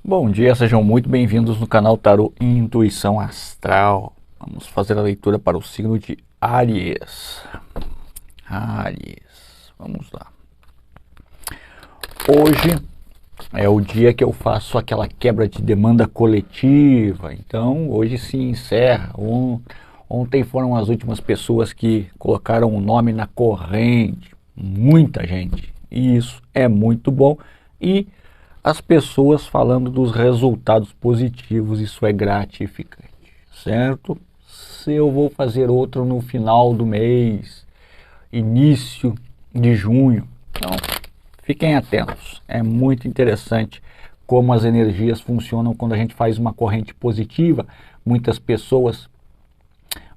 Bom dia, sejam muito bem-vindos no canal Tarô Intuição Astral. Vamos fazer a leitura para o signo de Áries. Vamos lá. Hoje é o dia que eu faço aquela quebra de demanda coletiva, então hoje se encerra. Ontem foram as últimas pessoas que colocaram o nome na corrente, muita gente, e isso é muito bom. E as pessoas falando dos resultados positivos, isso é gratificante, certo? Se eu vou fazer outro no final do mês, início de junho, então fiquem atentos, é muito interessante como as energias funcionam quando a gente faz uma corrente positiva, muitas pessoas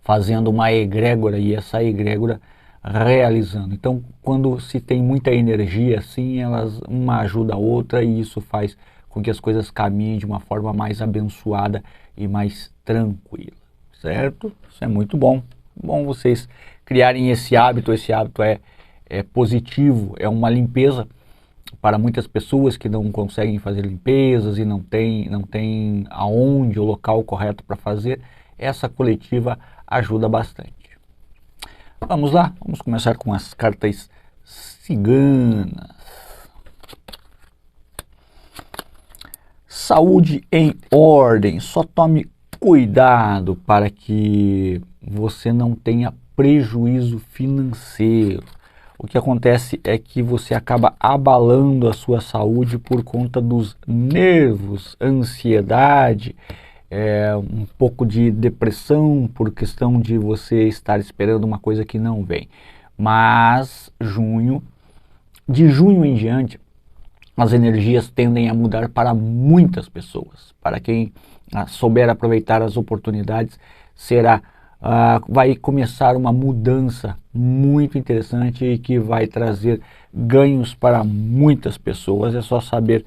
fazendo uma egrégora e essa egrégora realizando. Então, quando se tem muita energia assim, elas uma ajuda a outra e isso faz com que as coisas caminhem de uma forma mais abençoada e mais tranquila, certo? Isso é muito bom. Bom vocês criarem esse hábito é positivo, é uma limpeza para muitas pessoas que não conseguem fazer limpezas e não tem aonde o local correto para fazer. Essa coletiva ajuda bastante. Vamos lá, vamos começar com as cartas ciganas. Saúde em ordem, só tome cuidado para que você não tenha prejuízo financeiro. O que acontece é que você acaba abalando a sua saúde por conta dos nervos, ansiedade, um pouco de depressão por questão de você estar esperando uma coisa que não vem. Mas de junho em diante, as energias tendem a mudar para muitas pessoas. Para quem souber aproveitar as oportunidades, vai começar uma mudança muito interessante e que vai trazer ganhos para muitas pessoas. É só saber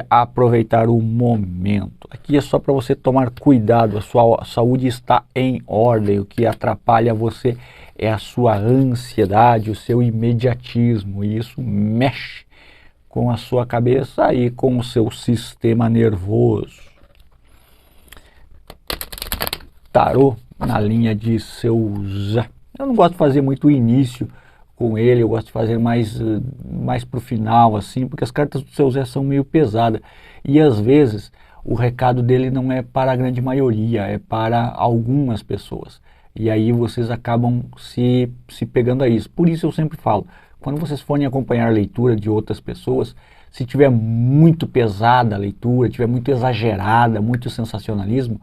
aproveitar o momento. Aqui é só para você tomar cuidado, a sua saúde está em ordem, o que atrapalha você é a sua ansiedade, o seu imediatismo, e isso mexe com a sua cabeça e com o seu sistema nervoso. Tarô na linha de seu Zé. Eu não gosto de fazer muito início com ele, eu gosto de fazer mais pro final, assim, porque as cartas do seu Zé são meio pesadas. E às vezes o recado dele não é para a grande maioria, é para algumas pessoas. E aí vocês acabam se pegando a isso. Por isso eu sempre falo, quando vocês forem acompanhar a leitura de outras pessoas, se tiver muito pesada a leitura, tiver muito exagerada, muito sensacionalismo,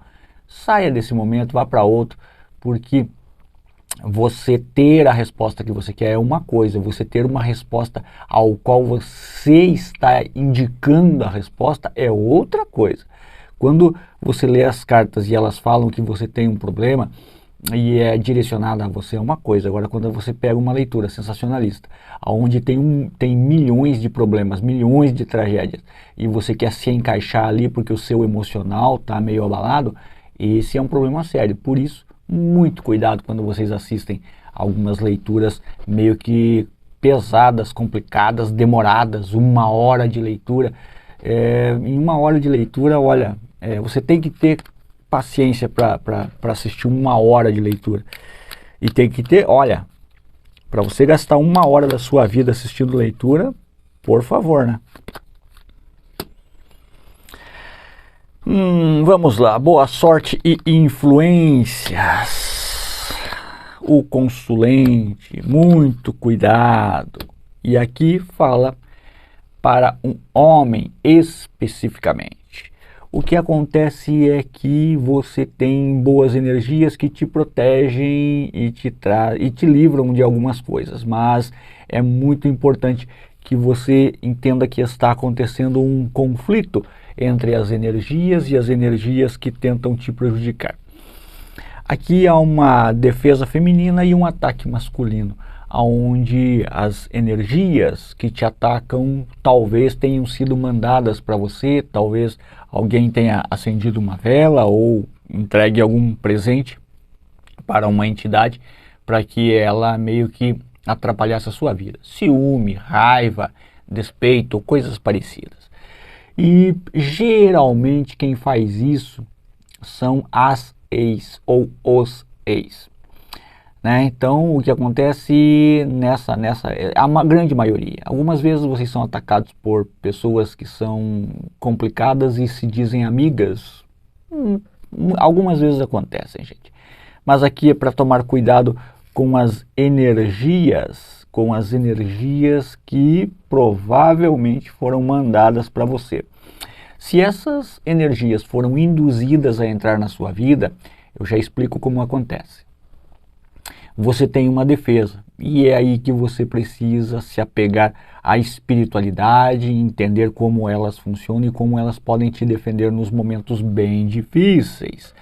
saia desse momento, vá para outro, porque você ter a resposta que você quer é uma coisa, você ter uma resposta ao qual você está indicando a resposta é outra coisa. Quando você lê as cartas e elas falam que você tem um problema e é direcionada a você é uma coisa. Agora, quando você pega uma leitura sensacionalista, onde tem milhões de problemas, milhões de tragédias, e você quer se encaixar ali porque o seu emocional está meio abalado, esse é um problema sério. Por isso, muito cuidado quando vocês assistem algumas leituras meio que pesadas, complicadas, demoradas, 1 hora de leitura. Em 1 hora de leitura, olha, você tem que ter paciência para assistir 1 hora de leitura. E tem que ter, olha, para você gastar 1 hora da sua vida assistindo leitura, por favor, né? Vamos lá, boa sorte e influências. O consulente, muito cuidado. E aqui fala para um homem especificamente. O que acontece é que você tem boas energias que te protegem e te livram de algumas coisas, mas é muito importante que você entenda que está acontecendo um conflito entre as energias e as energias que tentam te prejudicar. Aqui há uma defesa feminina e um ataque masculino, onde as energias que te atacam talvez tenham sido mandadas para você, talvez alguém tenha acendido uma vela ou entregue algum presente para uma entidade para que ela meio que atrapalhasse a sua vida. Ciúme, raiva, despeito, coisas parecidas. E geralmente quem faz isso são as ex ou os ex. Né? Então, o que acontece a grande maioria, algumas vezes vocês são atacados por pessoas que são complicadas e se dizem amigas. Algumas vezes acontecem, gente. Mas aqui é para tomar cuidado com as energias, que provavelmente foram mandadas para você. Se essas energias foram induzidas a entrar na sua vida, eu já explico como acontece. Você tem uma defesa e é aí que você precisa se apegar à espiritualidade, entender como elas funcionam e como elas podem te defender nos momentos bem difíceis.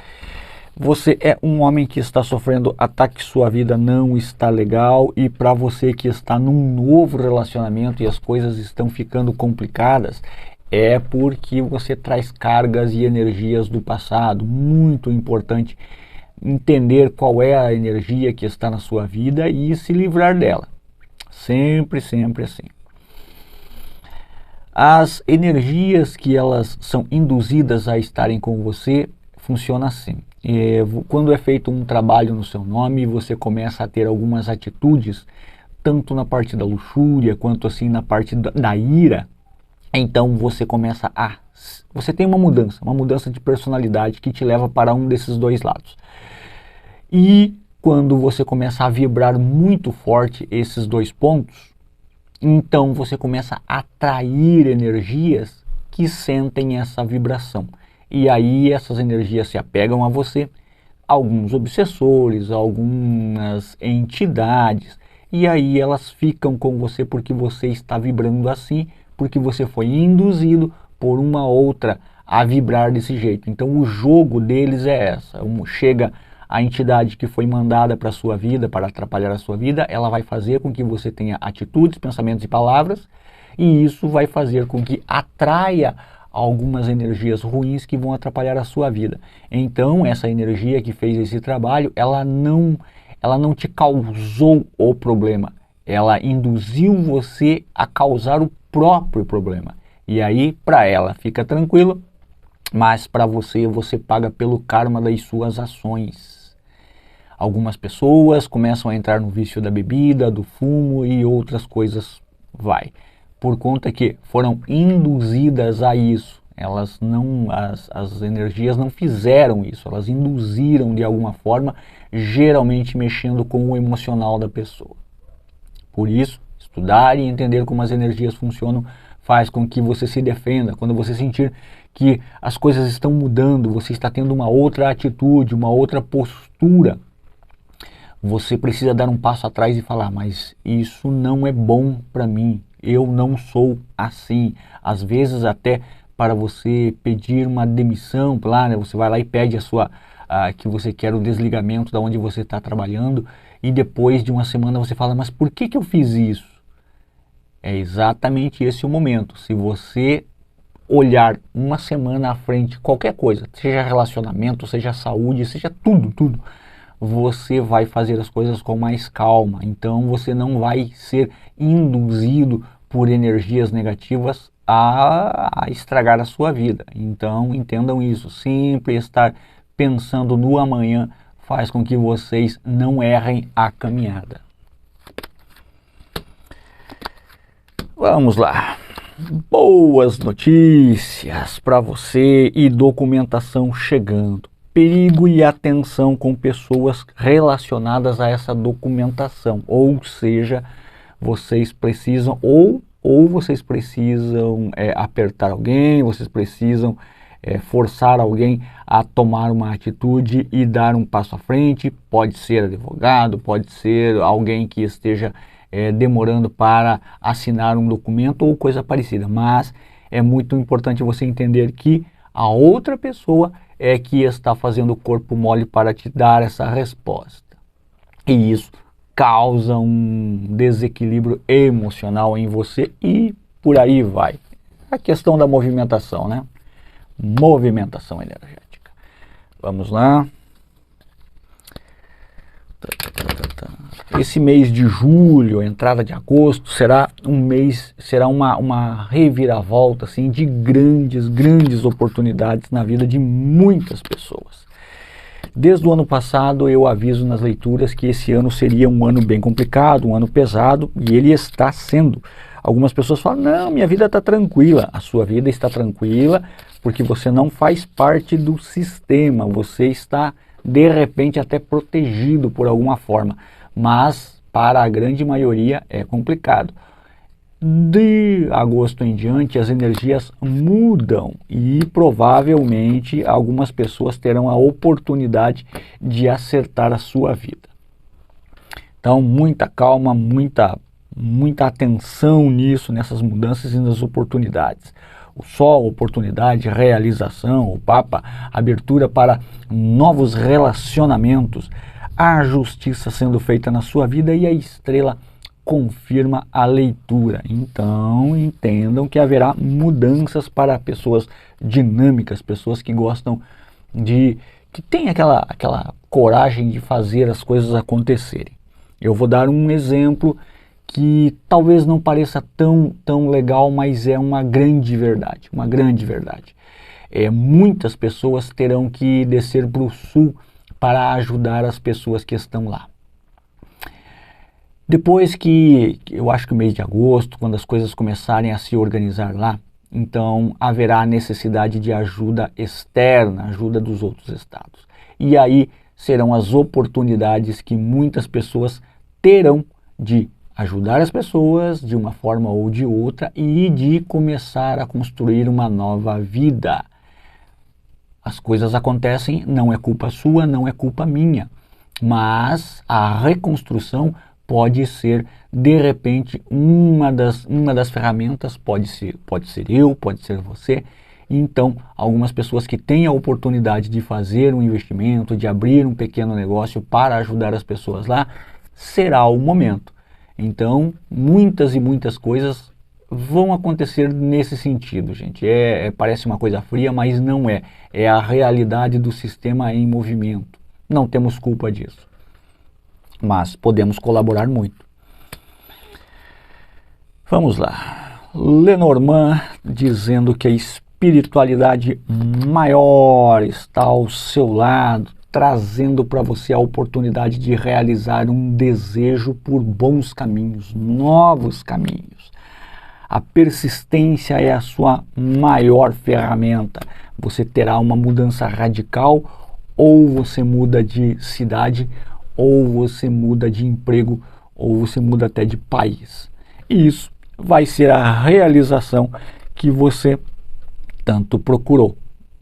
Você é um homem que está sofrendo ataque, sua vida não está legal, e para você que está num novo relacionamento e as coisas estão ficando complicadas, é porque você traz cargas e energias do passado. Muito importante entender qual é a energia que está na sua vida e se livrar dela. Sempre, sempre assim. As energias que elas são induzidas a estarem com você funcionam assim. Quando é feito um trabalho no seu nome, você começa a ter algumas atitudes, tanto na parte da luxúria quanto assim na parte da ira. Então você começa você tem uma mudança de personalidade que te leva para um desses dois lados. E quando você começa a vibrar muito forte esses dois pontos, então você começa a atrair energias que sentem essa vibração. E aí essas energias se apegam a você, alguns obsessores, algumas entidades, e aí elas ficam com você porque você está vibrando assim, porque você foi induzido por uma outra a vibrar desse jeito. Então o jogo deles é essa. Chega a entidade que foi mandada para a sua vida, para atrapalhar a sua vida, ela vai fazer com que você tenha atitudes, pensamentos e palavras, e isso vai fazer com que atraia algumas energias ruins que vão atrapalhar a sua vida. Então, essa energia que fez esse trabalho, ela não te causou o problema, ela induziu você a causar o próprio problema. E aí, para ela, fica tranquilo, mas para você, você paga pelo karma das suas ações. Algumas pessoas começam a entrar no vício da bebida, do fumo e outras coisas por conta que foram induzidas a isso. As energias não fizeram isso, elas induziram de alguma forma, geralmente mexendo com o emocional da pessoa. Por isso, estudar e entender como as energias funcionam faz com que você se defenda. Quando você sentir que as coisas estão mudando, você está tendo uma outra atitude, uma outra postura, você precisa dar um passo atrás e falar, mas isso não é bom para mim, eu não sou assim. Às vezes até para você pedir uma demissão, né, você vai lá e pede que você quer o desligamento da onde você está trabalhando, e depois de uma semana você fala, mas por que eu fiz isso? É exatamente esse o momento. Se você olhar uma semana à frente, qualquer coisa, seja relacionamento, seja saúde, seja tudo, você vai fazer as coisas com mais calma. Então você não vai ser induzido por energias negativas a estragar a sua vida. Então entendam isso, sempre estar pensando no amanhã faz com que vocês não errem a caminhada. Vamos lá. Boas notícias para você e documentação chegando. Perigo e atenção com pessoas relacionadas a essa documentação, ou seja, vocês precisam ou vocês precisam apertar alguém, vocês precisam forçar alguém a tomar uma atitude e dar um passo à frente. Pode ser advogado, pode ser alguém que esteja demorando para assinar um documento ou coisa parecida, mas é muito importante você entender que a outra pessoa é que está fazendo o corpo mole para te dar essa resposta. E isso causa um desequilíbrio emocional em você e por aí vai. A questão da movimentação, né? Movimentação energética. Vamos lá. Esse mês de julho, entrada de agosto, será uma reviravolta assim, de grandes oportunidades na vida de muitas pessoas. Desde o ano passado eu aviso nas leituras que esse ano seria um ano bem complicado, um ano pesado, e ele está sendo. Algumas pessoas falam, não, minha vida está tranquila. A sua vida está tranquila porque você não faz parte do sistema, você está de repente até protegido por alguma forma, mas para a grande maioria é complicado. De agosto em diante as energias mudam e provavelmente algumas pessoas terão a oportunidade de acertar a sua vida. Então muita calma, muita atenção nisso, nessas mudanças e nas oportunidades. O Sol, oportunidade, realização, o Papa, abertura para novos relacionamentos, a justiça sendo feita na sua vida e a estrela confirma a leitura. Então entendam que haverá mudanças para pessoas dinâmicas, pessoas que gostam que têm aquela coragem de fazer as coisas acontecerem. Eu vou dar um exemplo que talvez não pareça tão legal, mas é uma grande verdade, muitas pessoas terão que descer para o sul para ajudar as pessoas que estão lá. Depois que, eu acho que o mês de agosto, quando as coisas começarem a se organizar lá, então haverá necessidade de ajuda externa, ajuda dos outros estados. E aí serão as oportunidades que muitas pessoas terão de ajudar as pessoas de uma forma ou de outra e de começar a construir uma nova vida. As coisas acontecem, não é culpa sua, não é culpa minha, mas a reconstrução pode ser, de repente, uma das ferramentas, pode ser eu, pode ser você. Então, algumas pessoas que têm a oportunidade de fazer um investimento, de abrir um pequeno negócio para ajudar as pessoas lá, será o momento. Então, muitas coisas vão acontecer nesse sentido, gente. Parece uma coisa fria, mas não é. É a realidade do sistema em movimento. Não temos culpa disso, mas podemos colaborar muito. Vamos lá. Lenormand dizendo que a espiritualidade maior está ao seu lado, trazendo para você a oportunidade de realizar um desejo por bons caminhos, novos caminhos. A persistência é a sua maior ferramenta. Você terá uma mudança radical, ou você muda de cidade, ou você muda de emprego, ou você muda até de país. E isso vai ser a realização que você tanto procurou.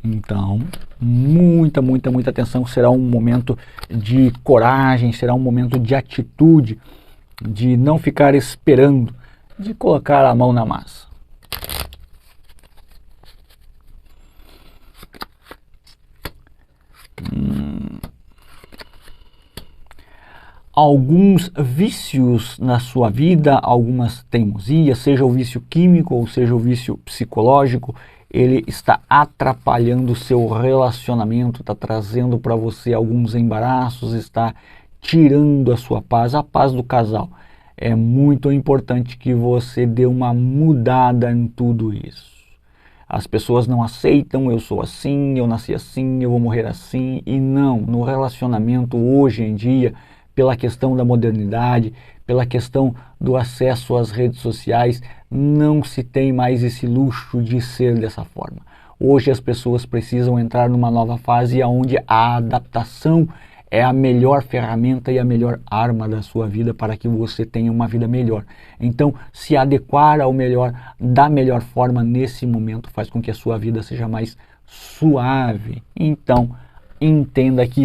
Então, muita atenção, será um momento de coragem, será um momento de atitude, de não ficar esperando, de colocar a mão na massa. Alguns vícios na sua vida, algumas teimosias, seja o vício químico ou seja o vício psicológico, ele está atrapalhando o seu relacionamento, está trazendo para você alguns embaraços, está tirando a paz do casal. É muito importante que você dê uma mudada em tudo isso. As pessoas não aceitam, eu sou assim, eu nasci assim, eu vou morrer assim, e não, no relacionamento hoje em dia, pela questão da modernidade, pela questão do acesso às redes sociais, não se tem mais esse luxo de ser dessa forma. Hoje as pessoas precisam entrar numa nova fase onde a adaptação é a melhor ferramenta e a melhor arma da sua vida para que você tenha uma vida melhor. Então, se adequar ao melhor, da melhor forma nesse momento, faz com que a sua vida seja mais suave. Então, entenda que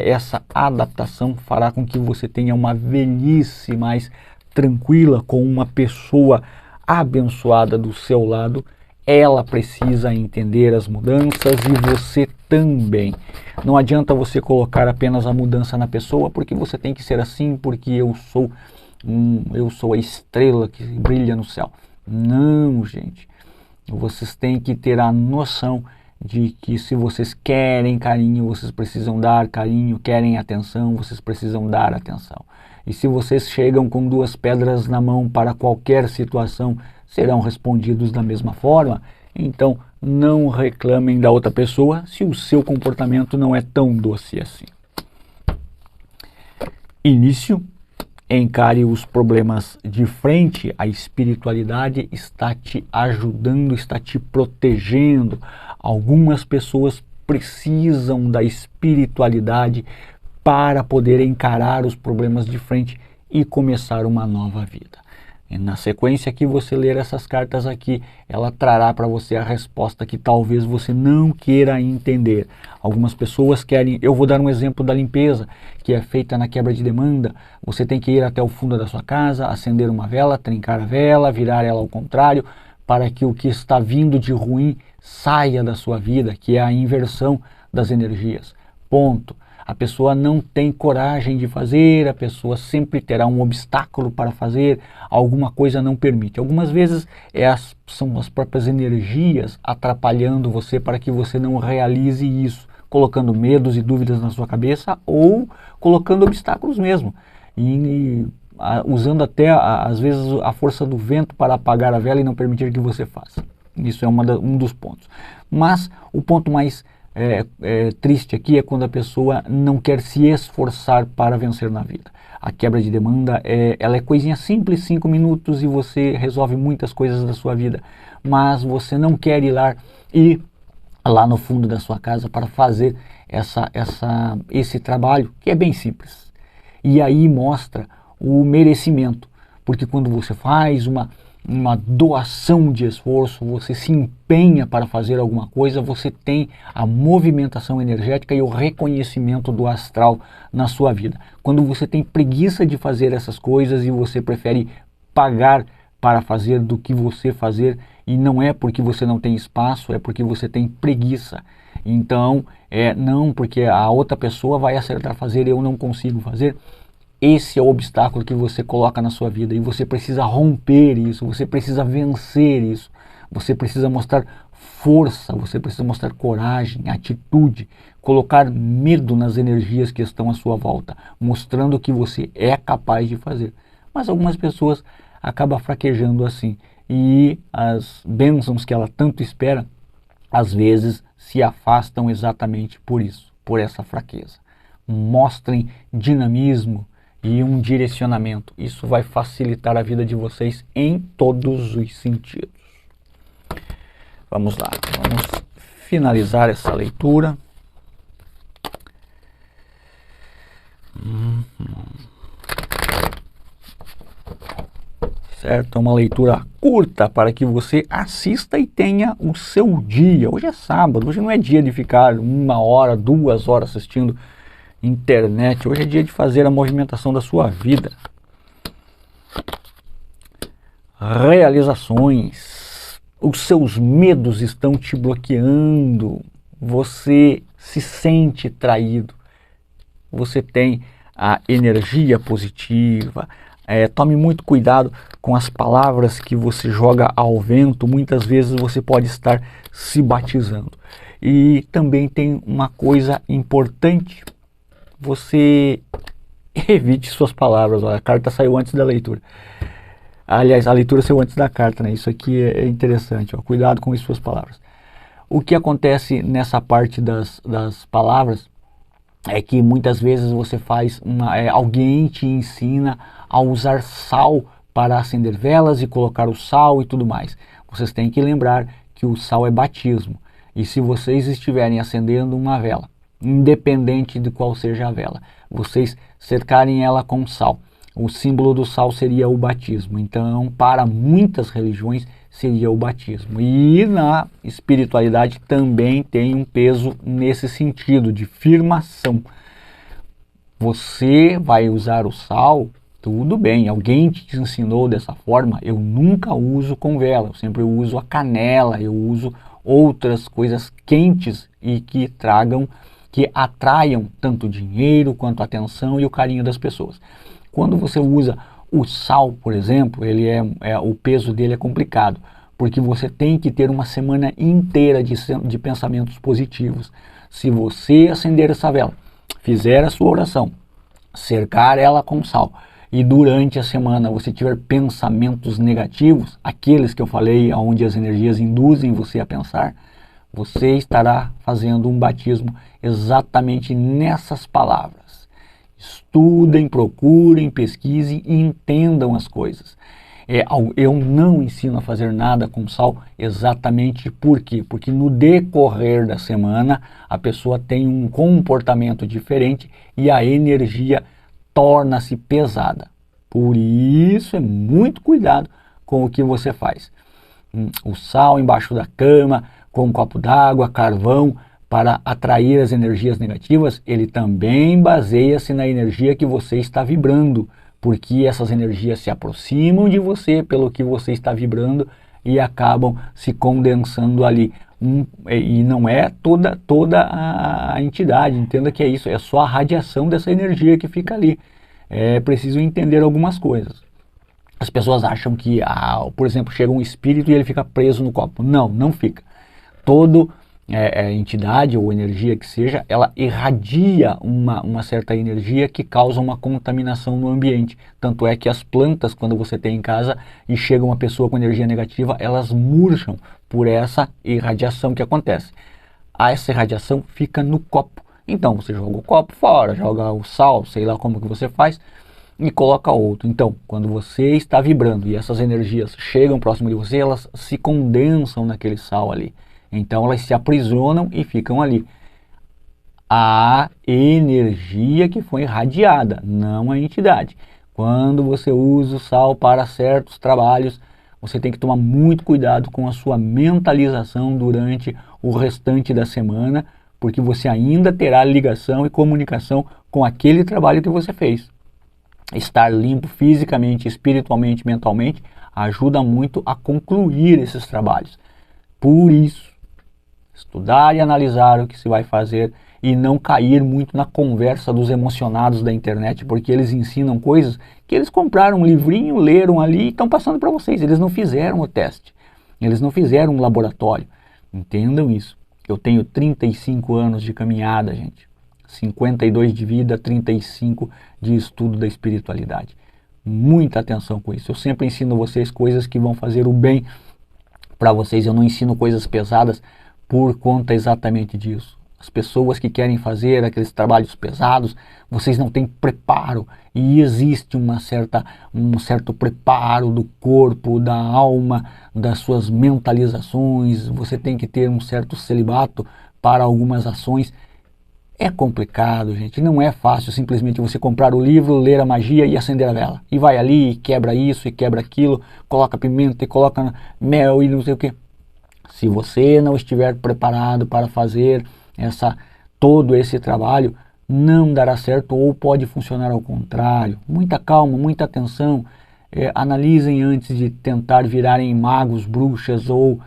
essa adaptação fará com que você tenha uma velhice mais tranquila, com uma pessoa abençoada do seu lado. Ela precisa entender as mudanças e você também. Não adianta você colocar apenas a mudança na pessoa, porque você tem que ser assim, porque eu sou a estrela que brilha no céu. Não, gente. Vocês têm que ter a noção de que se vocês querem carinho, vocês precisam dar carinho, querem atenção, vocês precisam dar atenção. E se vocês chegam com 2 pedras na mão para qualquer situação, serão respondidos da mesma forma. Então, não reclamem da outra pessoa se o seu comportamento não é tão doce assim. Início. Encare os problemas de frente. A espiritualidade está te ajudando, está te protegendo. Algumas pessoas precisam da espiritualidade para poder encarar os problemas de frente e começar uma nova vida. E na sequência que você ler essas cartas aqui, ela trará para você a resposta que talvez você não queira entender. Algumas pessoas querem, eu vou dar um exemplo da limpeza, que é feita na quebra de demanda. Você tem que ir até o fundo da sua casa, acender uma vela, trincar a vela, virar ela ao contrário, para que o que está vindo de ruim saia da sua vida, que é a inversão das energias. Ponto. A pessoa não tem coragem de fazer, a pessoa sempre terá um obstáculo para fazer, alguma coisa não permite. Algumas vezes são as próprias energias atrapalhando você para que você não realize isso, colocando medos e dúvidas na sua cabeça ou colocando obstáculos mesmo. Usando até, às vezes, a força do vento para apagar a vela e não permitir que você faça. Isso é um dos pontos. Mas o ponto mais triste aqui é quando a pessoa não quer se esforçar para vencer na vida. A quebra de demanda, ela é coisinha simples, 5 minutos e você resolve muitas coisas da sua vida, mas você não quer ir lá no fundo da sua casa para fazer esse trabalho, que é bem simples. E aí mostra o merecimento, porque quando você faz uma doação de esforço, você se empenha para fazer alguma coisa, você tem a movimentação energética e o reconhecimento do astral na sua vida. Quando você tem preguiça de fazer essas coisas e você prefere pagar para fazer do que você fazer, e não é porque você não tem espaço, é porque você tem preguiça. Então, não porque a outra pessoa vai acertar fazer, eu não consigo fazer. Esse é o obstáculo que você coloca na sua vida e você precisa romper isso, você precisa vencer isso, você precisa mostrar força, você precisa mostrar coragem, atitude, colocar medo nas energias que estão à sua volta, mostrando que você é capaz de fazer. Mas algumas pessoas acabam fraquejando assim e as bênçãos que ela tanto espera, às vezes se afastam exatamente por isso, por essa fraqueza. Mostrem dinamismo e um direcionamento. Isso vai facilitar a vida de vocês em todos os sentidos. Vamos lá, vamos finalizar essa leitura. Certo? É uma leitura curta para que você assista e tenha o seu dia. Hoje é sábado, hoje não é dia de ficar 1 hora, 2 horas assistindo internet. Hoje é dia de fazer a movimentação da sua vida. Realizações. Os seus medos estão te bloqueando. Você se sente traído. Você tem a energia positiva. Tome muito cuidado com as palavras que você joga ao vento. Muitas vezes você pode estar se batizando. E também tem uma coisa importante. Você evite suas palavras. Olha, a carta saiu antes da leitura. Aliás, a leitura saiu antes da carta, né? Isso aqui é interessante. Ó. Cuidado com as suas palavras. O que acontece nessa parte das palavras é que muitas vezes você faz alguém te ensina a usar sal para acender velas e colocar o sal e tudo mais. Vocês têm que lembrar que o sal é batismo. E se vocês estiverem acendendo uma vela, independente de qual seja a vela, vocês cercarem ela com sal. O símbolo do sal seria o batismo. Então, para muitas religiões, seria o batismo. E na espiritualidade também tem um peso nesse sentido, de firmação. Você vai usar o sal, tudo bem, alguém te ensinou dessa forma, eu nunca uso com vela, eu sempre uso a canela, eu uso outras coisas quentes e que atraiam tanto dinheiro quanto a atenção e o carinho das pessoas. Quando você usa o sal, por exemplo, o peso dele é complicado, porque você tem que ter uma semana inteira de pensamentos positivos. Se você acender essa vela, fizer a sua oração, cercar ela com sal, e durante a semana você tiver pensamentos negativos, aqueles que eu falei, onde as energias induzem você a pensar, você estará fazendo um batismo exatamente nessas palavras. Estudem, procurem, pesquisem e entendam as coisas. Eu não ensino a fazer nada com sal exatamente por quê? Porque no decorrer da semana a pessoa tem um comportamento diferente e a energia torna-se pesada. Por isso é muito cuidado com o que você faz. O sal embaixo da cama, com um copo d'água, carvão, para atrair as energias negativas, ele também baseia-se na energia que você está vibrando, porque essas energias se aproximam de você pelo que você está vibrando e acabam se condensando ali. E não é toda a entidade, entenda que é isso, é só a radiação dessa energia que fica ali. É preciso entender algumas coisas. As pessoas acham que, por exemplo, chega um espírito e ele fica preso no copo. Não, não fica. Toda entidade ou energia que seja, ela irradia uma certa energia que causa uma contaminação no ambiente. Tanto é que as plantas, quando você tem em casa e chega uma pessoa com energia negativa, elas murcham por essa irradiação que acontece. Essa irradiação fica no copo. Então você joga o copo fora, joga o sal, sei lá como que você faz, e coloca outro. Então, quando você está vibrando e essas energias chegam próximo de você, elas se condensam naquele sal ali. Então elas se aprisionam e ficam ali. A energia que foi irradiada, não a entidade. Quando você usa o sal para certos trabalhos, você tem que tomar muito cuidado com a sua mentalização durante o restante da semana, porque você ainda terá ligação e comunicação com aquele trabalho que você fez. Estar limpo fisicamente, espiritualmente, mentalmente, ajuda muito a concluir esses trabalhos. Por isso, estudar e analisar o que se vai fazer e não cair muito na conversa dos emocionados da internet, porque eles ensinam coisas que eles compraram um livrinho, leram ali e estão passando para vocês. Eles não fizeram o teste, eles não fizeram um laboratório. Entendam isso. Eu tenho 35 anos de caminhada, gente. 52 de vida, 35 de estudo da espiritualidade. Muita atenção com isso. Eu sempre ensino vocês coisas que vão fazer o bem para vocês. Eu não ensino coisas pesadas por conta exatamente disso. As pessoas que querem fazer aqueles trabalhos pesados, vocês não têm preparo. E existe um certo preparo do corpo, da alma, das suas mentalizações. Você tem que ter um certo celibato para algumas ações. É complicado, gente. Não é fácil simplesmente você comprar o livro, ler a magia e acender a vela. E vai ali, e quebra isso, e quebra aquilo, coloca pimenta, e coloca mel e não sei o que. Se você não estiver preparado para fazer todo esse trabalho, não dará certo ou pode funcionar ao contrário. Muita calma, muita atenção. Analisem antes de tentar virarem magos, bruxas ou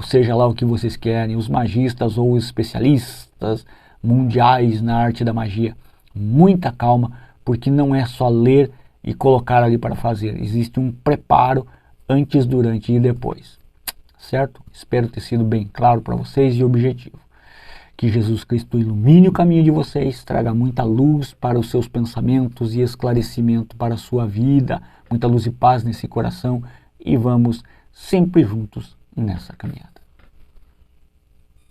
seja lá o que vocês querem, os magistas ou os especialistas mundiais na arte da magia. Muita calma, porque não é só ler e colocar ali para fazer. Existe um preparo antes, durante e depois. Certo? Espero ter sido bem claro para vocês e objetivo. Que Jesus Cristo ilumine o caminho de vocês, traga muita luz para os seus pensamentos e esclarecimento para a sua vida, muita luz e paz nesse coração, e vamos sempre juntos nessa caminhada.